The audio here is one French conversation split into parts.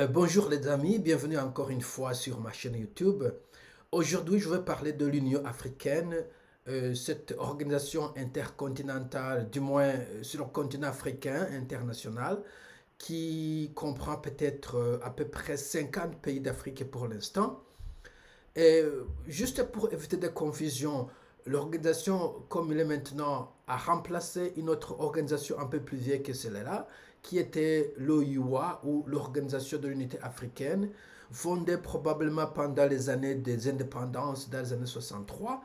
Bonjour les amis, bienvenue encore une fois sur ma chaîne YouTube. Aujourd'hui, je vais parler de l'Union africaine, cette organisation intercontinentale, du moins sur le continent africain international, qui comprend peut-être à peu près 50 pays d'Afrique pour l'instant. Et juste pour éviter des confusions, l'organisation, comme il est maintenant, a remplacé une autre organisation un peu plus vieille que celle-là, qui était l'OUA, ou l'Organisation de l'Unité africaine, fondée probablement pendant les années des indépendances, dans les années 63.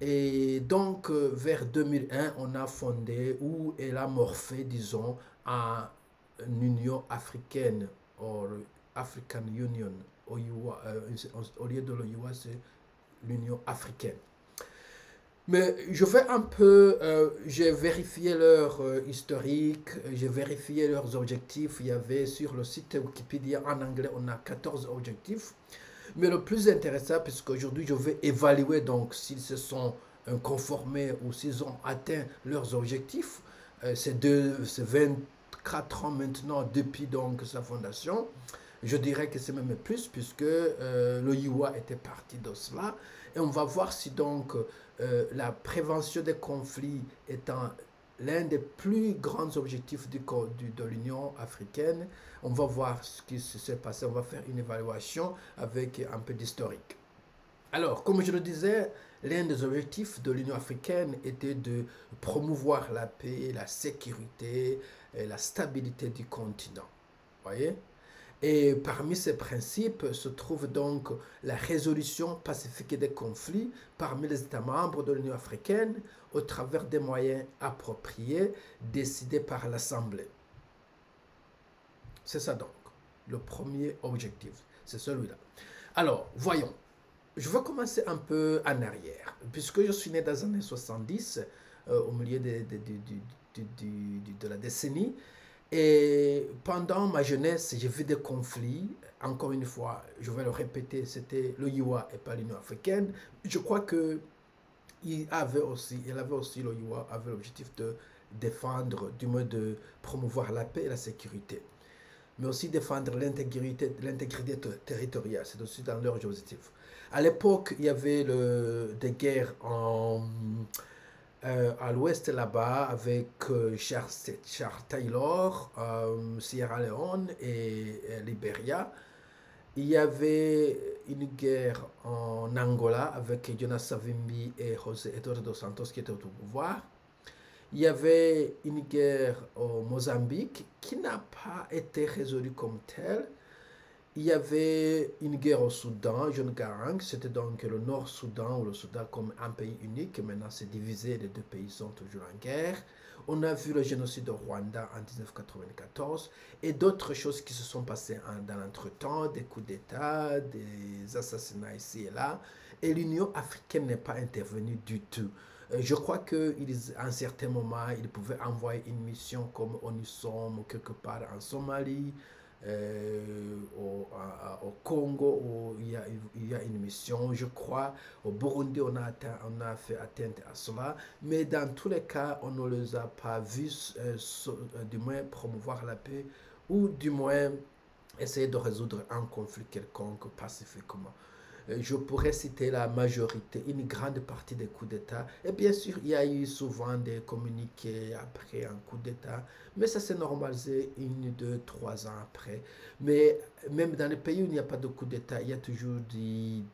Et donc, vers 2001, on a fondé, ou elle a morphé, disons, en Union africaine, ou African Union, OUA, au lieu de l'OUA, c'est l'Union africaine. Mais je vais un peu, j'ai vérifié leur historique, j'ai vérifié leurs objectifs. Il y avait sur le site Wikipédia en anglais, on a 14 objectifs. Mais le plus intéressant, puisqu'aujourd'hui je vais évaluer donc s'ils se sont conformés ou s'ils ont atteint leurs objectifs, c'est 24 ans maintenant depuis donc sa fondation. Je dirais que c'est même plus puisque le IWA était parti de cela. Et on va voir si donc la prévention des conflits étant l'un des plus grands objectifs de l'Union africaine, on va voir ce qui s'est passé, on va faire une évaluation avec un peu d'historique. Alors, comme je le disais, l'un des objectifs de l'Union africaine était de promouvoir la paix, la sécurité et la stabilité du continent. Voyez. Et parmi ces principes se trouve donc la résolution pacifique des conflits parmi les États membres de l'Union africaine au travers des moyens appropriés décidés par l'Assemblée. C'est ça donc, le premier objectif, c'est celui-là. Alors, voyons. Je vais commencer un peu en arrière, puisque je suis né dans les années 70, au milieu de la décennie. Et pendant ma jeunesse, j'ai vu des conflits. Encore une fois, je vais le répéter, c'était le l'OIWA et pas l'Union africaine. Je crois que le l'OIWA avait l'objectif de défendre, du moins de promouvoir la paix et la sécurité, mais aussi défendre l'intégrité territoriale. C'est aussi dans leur objectif. À l'époque, il y avait des guerres à l'ouest là-bas avec Charles Taylor, Sierra Leone et Liberia. Il y avait une guerre en Angola avec Jonas Savimbi et José Eduardo dos Santos qui étaient au pouvoir. Il y avait une guerre au Mozambique qui n'a pas été résolue comme telle. Il y avait une guerre au Soudan, John Garang, c'était donc le Nord-Soudan ou le Soudan comme un pays unique. Maintenant, c'est divisé, les deux pays sont toujours en guerre. On a vu le génocide au Rwanda en 1994 et d'autres choses qui se sont passées dans l'entretemps, des coups d'État, des assassinats ici et là. Et l'Union africaine n'est pas intervenue du tout. Je crois qu'à un certain moment, ils pouvaient envoyer une mission comme ONUSOM ou quelque part en Somalie, au Congo où il y a une mission, je crois. Au Burundi, on a fait atteinte à cela. Mais dans tous les cas, on ne les a pas vus, du moins promouvoir la paix ou du moins essayer de résoudre un conflit quelconque pacifiquement. Je pourrais citer la majorité, une grande partie des coups d'État. Et bien sûr, il y a eu souvent des communiqués après un coup d'État, mais ça s'est normalisé 1, 2, 3 ans après. Mais même dans les pays où il n'y a pas de coup d'État, il y a toujours des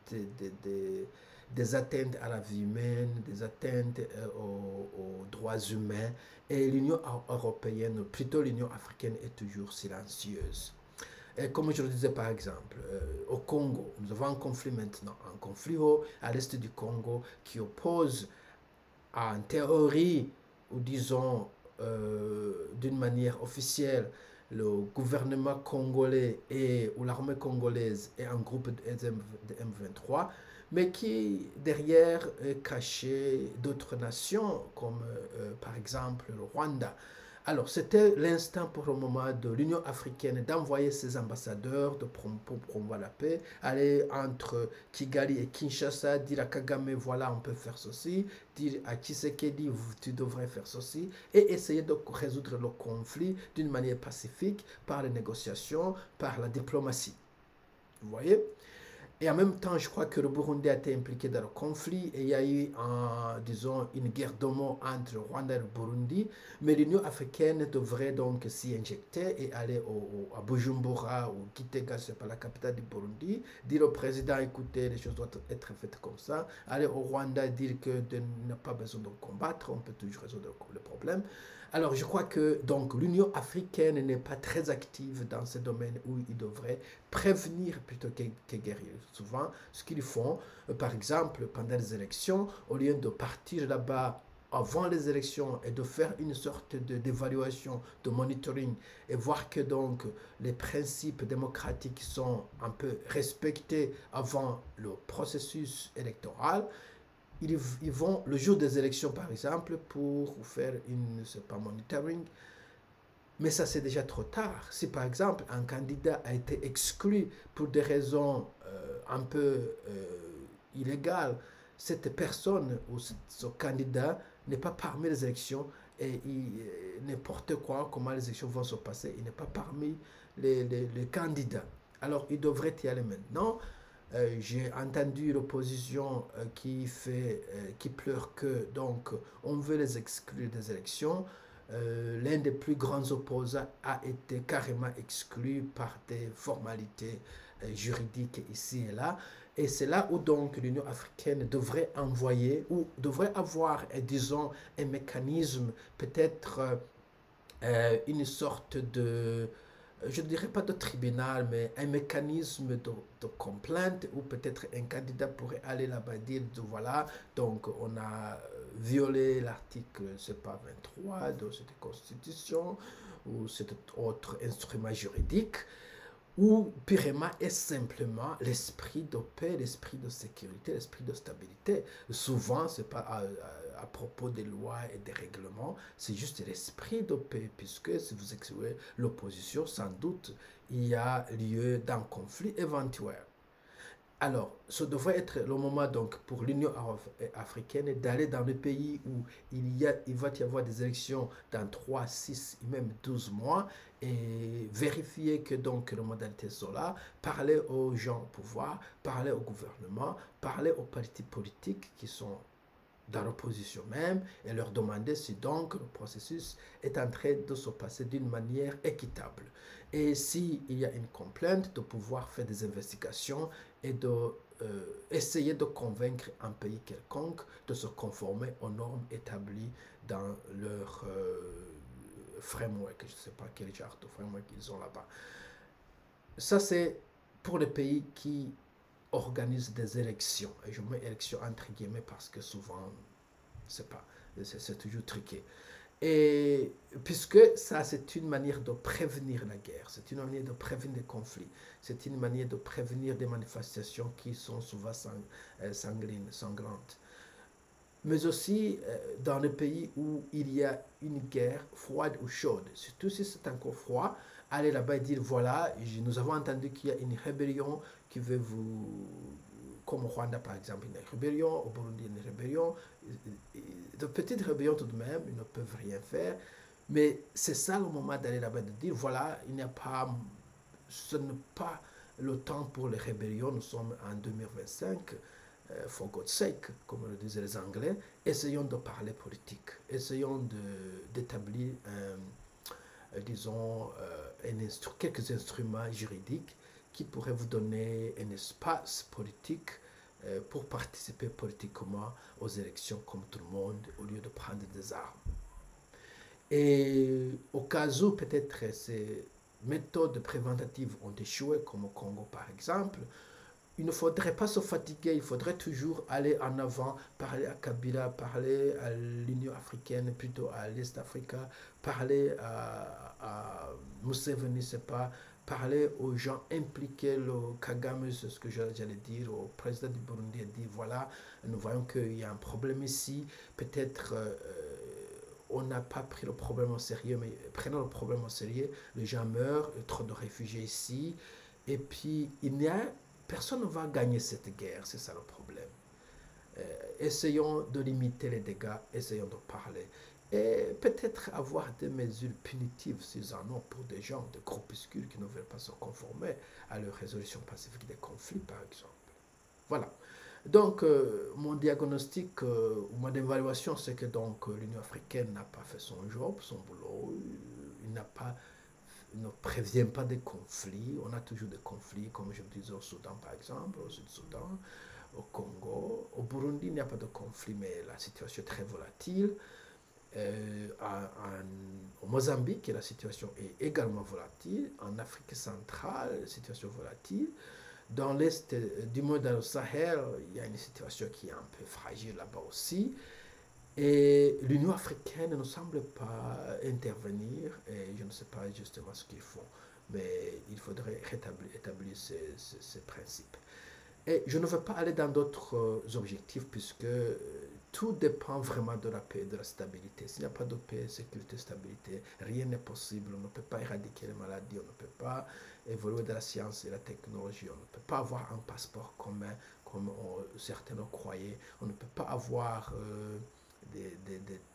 atteintes à la vie humaine, des atteintes aux droits humains. Et l'Union européenne, plutôt l'Union africaine, est toujours silencieuse. Et comme je le disais par exemple, au Congo, nous avons un conflit maintenant, un conflit à l'est du Congo qui oppose en théorie, ou disons d'une manière officielle, le gouvernement congolais ou l'armée congolaise et un groupe de M23, mais qui derrière est caché d'autres nations, comme par exemple le Rwanda. Alors, c'était l'instant pour le moment de l'Union africaine d'envoyer ses ambassadeurs pour promouvoir la paix, aller entre Kigali et Kinshasa, dire à Kagame, voilà, on peut faire ceci, dire à Tshisekedi, tu devrais faire ceci, et essayer de résoudre le conflit d'une manière pacifique, par les négociations, par la diplomatie. Vous voyez? Et en même temps, je crois que le Burundi a été impliqué dans le conflit et il y a eu, disons, une guerre de mots entre le Rwanda et le Burundi. Mais l'Union africaine devrait donc s'y injecter et aller à Bujumbura ou Gitega, c'est pas la capitale du Burundi, dire au président, écoutez, les choses doivent être faites comme ça. Aller au Rwanda dire que n'a pas besoin de combattre, on peut toujours résoudre le problème. Alors, je crois que donc l'Union africaine n'est pas très active dans ce domaine où il devrait prévenir plutôt que guérir. Souvent, ce qu'ils font, par exemple, pendant les élections, au lieu de partir là-bas avant les élections et de faire une sorte d'évaluation, de monitoring et voir que donc les principes démocratiques sont un peu respectés avant le processus électoral, ils vont le jour des élections par exemple pour faire une, c'est pas monitoring, mais ça c'est déjà trop tard. Si par exemple un candidat a été exclu pour des raisons un peu illégales, cette personne ou ce candidat n'est pas parmi les élections et n'importe quoi, comment les élections vont se passer, il n'est pas parmi les candidats. Alors il devrait y aller maintenant. J'ai entendu l'opposition qui pleure que donc on veut les exclure des élections. L'un des plus grands opposants a été carrément exclu par des formalités juridiques ici et là. Et c'est là où donc l'Union africaine devrait envoyer ou devrait avoir, disons, un mécanisme, peut-être une sorte de, je ne dirais pas de tribunal, mais un mécanisme de complainte où peut-être un candidat pourrait aller là-bas et dire, voilà, donc on a violé l'article, c'est pas 23 de cette constitution ou cet autre instrument juridique, ou purement et simplement l'esprit de paix, l'esprit de sécurité, l'esprit de stabilité. Souvent, ce n'est pas à propos des lois et des règlements, c'est juste l'esprit de paix, puisque si vous excluez l'opposition, sans doute, il y a lieu d'un conflit éventuel. Alors, ce devrait être le moment donc pour l'Union africaine d'aller dans le pays où il va y avoir des élections dans 3, 6, même 12 mois et vérifier que donc les modalités sont là, parler aux gens au pouvoir, parler au gouvernement, parler aux partis politiques qui sont dans l'opposition même et leur demander si donc le processus est en train de se passer d'une manière équitable. Et s'il y a une complainte, de pouvoir faire des investigations et de essayer de convaincre un pays quelconque de se conformer aux normes établies dans leur framework. Je ne sais pas quel genre de framework ils ont là-bas. Ça, c'est pour les pays qui organisent des élections. Et je mets élections entre guillemets parce que souvent, c'est toujours triqué. Et puisque ça, c'est une manière de prévenir la guerre, c'est une manière de prévenir des conflits, c'est une manière de prévenir des manifestations qui sont souvent sanglantes. Mais aussi dans les pays où il y a une guerre froide ou chaude. Surtout si c'est encore froid, aller là-bas et dire, voilà, nous avons entendu qu'il y a une rébellion qui veut vous... Comme au Rwanda, par exemple, une rébellion, au Burundi, une rébellion. De petites rébellions tout de même, ils ne peuvent rien faire. Mais c'est ça le moment d'aller là-bas, de dire, voilà, il n'y a pas... Ce n'est pas le temps pour les rébellions, nous sommes en 2025. For God's sake, comme le disaient les Anglais, essayons de parler politique, essayons d'établir, disons, quelques instruments juridiques qui pourraient vous donner un espace politique pour participer politiquement aux élections comme tout le monde, au lieu de prendre des armes. Et au cas où peut-être ces méthodes préventatives ont échoué, comme au Congo par exemple, il ne faudrait pas se fatiguer, il faudrait toujours aller en avant, parler à Kabila, parler à l'Union africaine, plutôt à l'Est Africa, parler à Museveni, c'est pas, parler aux gens impliqués, le Kagame, c'est ce que j'allais dire, au président du Burundi, a dit, voilà, nous voyons qu'il y a un problème ici, peut-être on n'a pas pris le problème au sérieux, mais prenons le problème au sérieux. Les gens meurent, trop de réfugiés ici, et puis personne ne va gagner cette guerre, c'est ça le problème. Essayons de limiter les dégâts, essayons de parler. Et peut-être avoir des mesures punitives, s'ils en ont, pour des gens, des groupuscules qui ne veulent pas se conformer à la résolution pacifique des conflits, par exemple. Voilà. Donc, mon diagnostic ou mon évaluation, c'est que donc l'Union africaine n'a pas fait son job, son boulot. Il ne prévient pas des conflits. On a toujours des conflits, comme je le disais au Soudan, par exemple, au Sud-Soudan, au Congo. Au Burundi, il n'y a pas de conflit, mais la situation est très volatile. Au Mozambique, la situation est également volatile. En Afrique centrale, la situation est volatile. Dans l'est du monde, dans le Sahel, il y a une situation qui est un peu fragile là-bas aussi. Et l'Union africaine ne semble pas intervenir, et je ne sais pas justement ce qu'ils font, mais il faudrait établir ces principes. Et je ne veux pas aller dans d'autres objectifs puisque tout dépend vraiment de la paix et de la stabilité. S'il n'y a pas de paix, sécurité, stabilité, rien n'est possible. On ne peut pas éradiquer les maladies, on ne peut pas évoluer de la science et la technologie, on ne peut pas avoir un passeport commun comme certains le croyaient, on ne peut pas avoir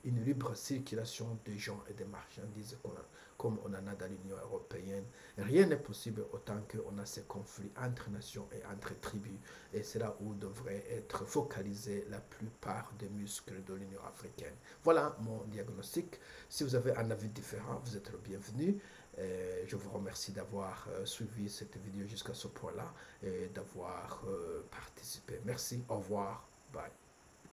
une libre circulation des gens et des marchandises comme on en a dans l'Union européenne. Rien n'est possible autant qu'on a ces conflits entre nations et entre tribus. Et c'est là où devrait être focalisé la plupart des muscles de l'Union africaine. Voilà mon diagnostic. Si vous avez un avis différent, vous êtes le bienvenu. Je vous remercie d'avoir suivi cette vidéo jusqu'à ce point-là et d'avoir participé. Merci, au revoir, bye.